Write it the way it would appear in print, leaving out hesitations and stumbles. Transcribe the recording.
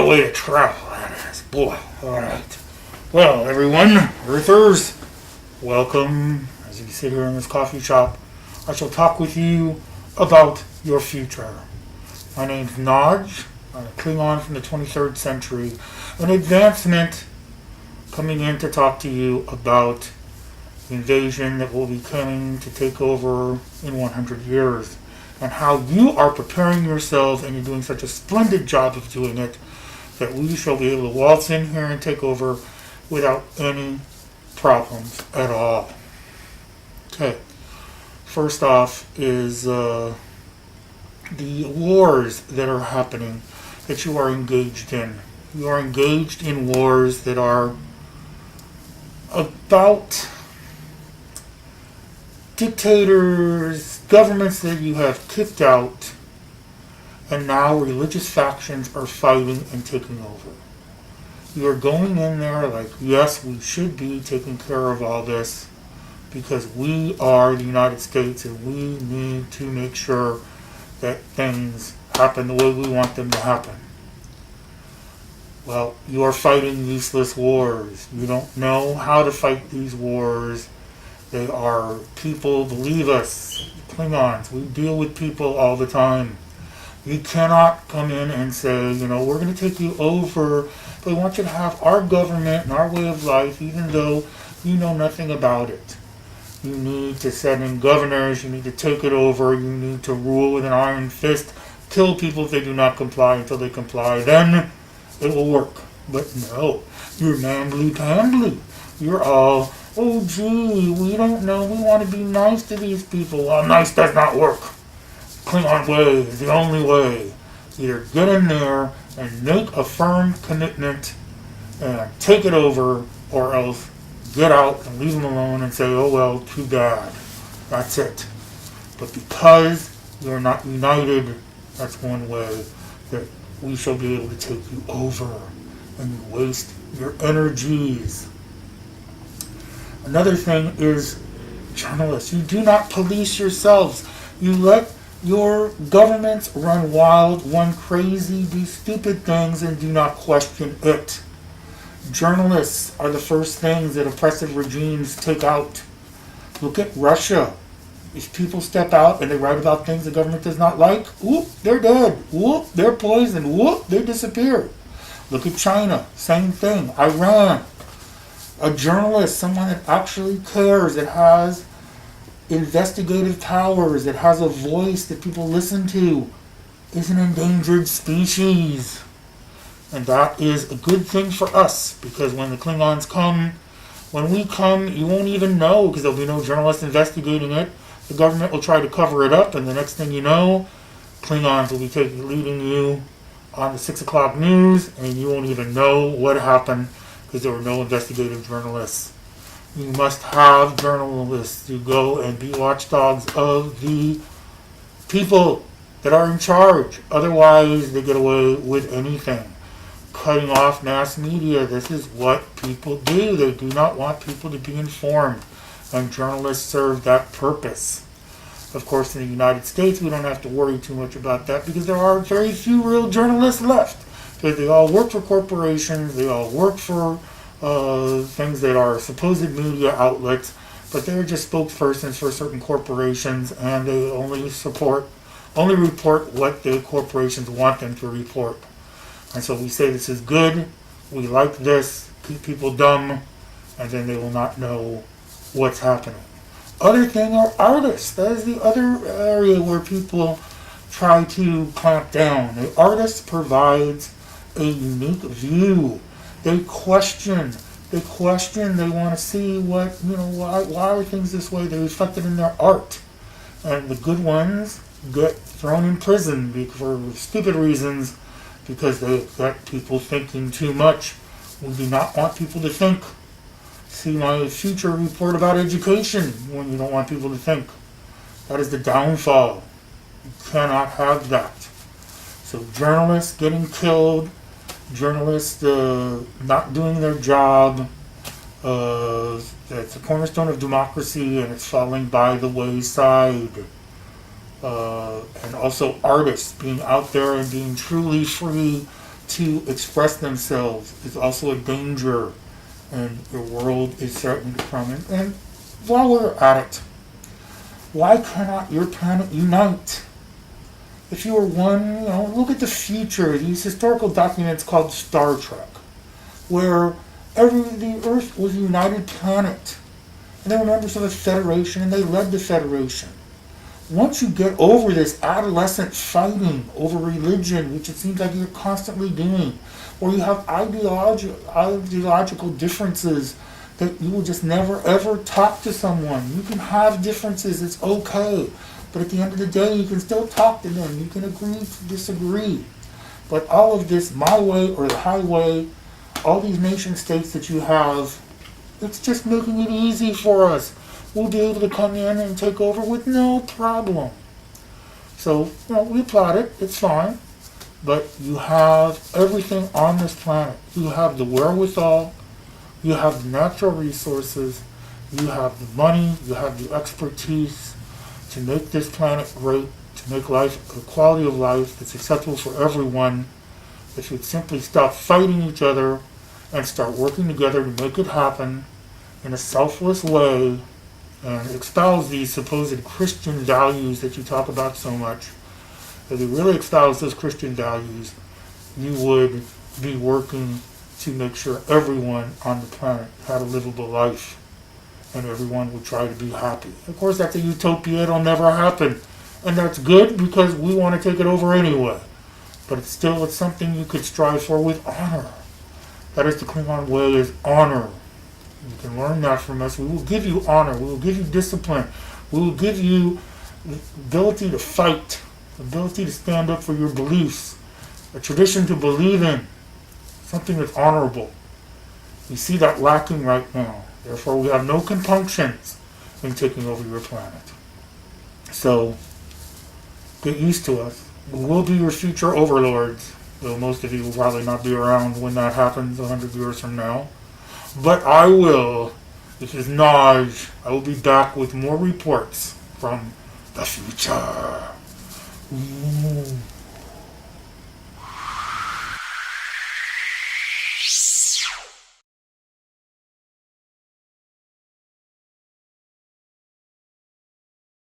a way to travel, that is. Boy, alright. Well, everyone, Earthers, welcome. As you sit here in this coffee shop, I shall talk with you about your future. My name's N'joh. I'm a Klingon from the 23rd century. An advancement coming in to talk to you about the invasion that will be coming to take over in 100 years. And how you are preparing yourselves, and you're doing such a splendid job of doing it, that we shall be able to waltz in here and take over without any problems at all. Okay. First off is the wars that are happening, that you are engaged in. You are engaged in wars that are about dictators, governments that you have kicked out, and now religious factions are fighting and taking over. You are going in there like, yes, we should be taking care of all this because we are the United States and we need to make sure that things happen the way we want them to happen. Well, you are fighting useless wars. You don't know how to fight these wars. They are people, believe us, Klingons, we deal with people all the time. You cannot come in and say, we're going to take you over, but we want you to have our government and our way of life, even though you know nothing about it. You need to set in governors, you need to take it over, you need to rule with an iron fist, kill people if they do not comply until they comply. Then it will work. But no, you're mambly-pambly. You're all, oh gee, we don't know, we want to be nice to these people. Well, nice does not work. Klingon way is the only way. Either get in there and make a firm commitment and take it over, or else get out and leave them alone and say, oh well, too bad. That's it. But because you're not united, that's one way that we shall be able to take you over, and you waste your energies. Another thing is journalists. You do not police yourselves. You let your governments run wild, run crazy, do stupid things, and do not question it. Journalists are the first things that oppressive regimes take out. Look at Russia. If people step out and they write about things the government does not like, whoop, they're dead. Whoop, they're poisoned. Whoop, they disappear. Look at China. Same thing. Iran. A journalist, someone that actually cares, that has investigative powers, that has a voice that people listen to, is an endangered species. And that is a good thing for us, because when the Klingons come, when we come, you won't even know, because there'll be no journalists investigating it. The government will try to cover it up, and the next thing you know, Klingons will be leading you on the 6 o'clock news, and you won't even know what happened, because there were no investigative journalists. You must have journalists to go and be watchdogs of the people that are in charge. Otherwise, they get away with anything. Cutting off mass media. This is what people do. They do not want people to be informed. And journalists serve that purpose. Of course, in the United States, we don't have to worry too much about that because there are very few real journalists left. Because they all work for corporations. They all work for things that are supposed media outlets, but they're just spokespersons for certain corporations, and they only report what the corporations want them to report. And so we say this is good, we like this, keep people dumb, and then they will not know what's happening. Other thing are artists. That is the other area where people try to clamp down. The artist provides a unique view. They question, they want to see what, why are things this way? They reflect it in their art. And the good ones get thrown in prison for stupid reasons, because they get people thinking too much. We do not want people to think. See my future report about education when you don't want people to think. That is the downfall. You cannot have that. So journalists getting killed, journalists not doing their job, it's a cornerstone of democracy and it's falling by the wayside. And also artists being out there and being truly free to express themselves is also a danger, and your world is certainly from it. And while we're at it, why cannot your planet unite? If you were one, look at the future. These historical documents called Star Trek, where the Earth was a united planet, and they were members of a federation, and they led the federation. Once you get over this adolescent fighting over religion, which it seems like you're constantly doing, or you have ideological differences that you will just never ever talk to someone. You can have differences, it's okay. But at the end of the day, you can still talk to them. You can agree to disagree. But all of this, my way or the highway, all these nation states that you have, it's just making it easy for us. We'll be able to come in and take over with no problem. So, we applaud it. It's fine. But you have everything on this planet. You have the wherewithal. You have the natural resources. You have the money. You have the expertise to make this planet great, to make life a quality of life that's acceptable for everyone. If you'd simply stop fighting each other and start working together to make it happen in a selfless way, and espouse these supposed Christian values that you talk about so much. If you really espouse those Christian values, you would be working to make sure everyone on the planet had a livable life, and everyone would try to be happy. Of course, that's a utopia. It'll never happen, and that's good because we want to take it over anyway. But it's something you could strive for with honor. That is the Klingon way, is honor. You can learn that from us. We will give you honor. We will give you discipline. We will give you the ability to fight, the ability to stand up for your beliefs, a tradition to believe in, something that's honorable. We see that lacking right now. Therefore, we have no compunctions in taking over your planet. So, get used to us. We will be your future overlords, though most of you will probably not be around when that happens 100 years from now. But I will. This is N'joh. I will be back with more reports from the future. Ooh.